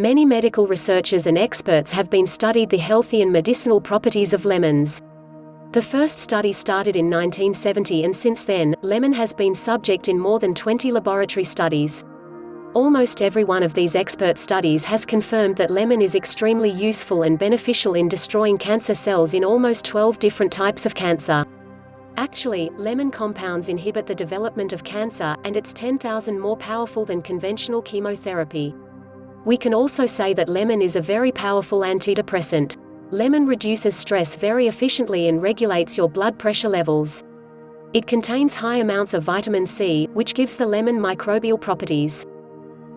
Many medical researchers and experts have been studied the healthy and medicinal properties of lemons. The first study started in 1970, and since then, lemon has been subject in more than 20 laboratory studies. Almost every one of these expert studies has confirmed that lemon is extremely useful and beneficial in destroying cancer cells in almost 12 different types of cancer. Actually, lemon compounds inhibit the development of cancer, and it's 10,000 more powerful than conventional chemotherapy. We can also say that lemon is a very powerful antidepressant. Lemon reduces stress very efficiently and regulates your blood pressure levels. It contains high amounts of vitamin C, which gives the lemon microbial properties.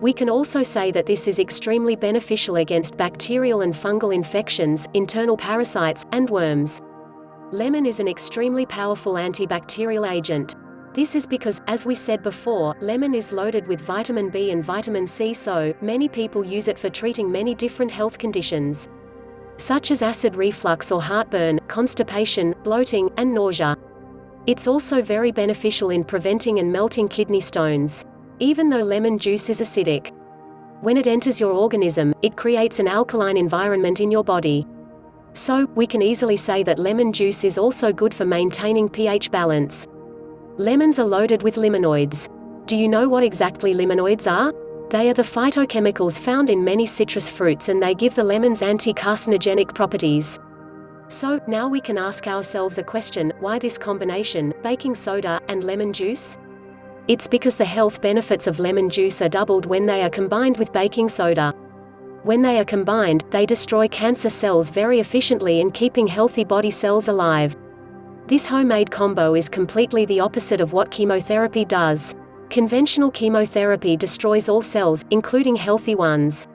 We can also say that this is extremely beneficial against bacterial and fungal infections, internal parasites, and worms. Lemon is an extremely powerful antibacterial agent. This is because, as we said before, lemon is loaded with vitamin B and vitamin C, so many people use it for treating many different health conditions, such as acid reflux or heartburn, constipation, bloating, and nausea. It's also very beneficial in preventing and melting kidney stones. Even though lemon juice is acidic, when it enters your organism, it creates an alkaline environment in your body. So, we can easily say that lemon juice is also good for maintaining pH balance. Lemons are loaded with limonoids. Do you know what exactly limonoids are? They are the phytochemicals found in many citrus fruits, and they give the lemons anti-carcinogenic properties. So, now we can ask ourselves a question: why this combination, baking soda and lemon juice? It's because the health benefits of lemon juice are doubled when they are combined with baking soda. When they are combined, they destroy cancer cells very efficiently in keeping healthy body cells alive. This homemade combo is completely the opposite of what chemotherapy does. Conventional chemotherapy destroys all cells, including healthy ones.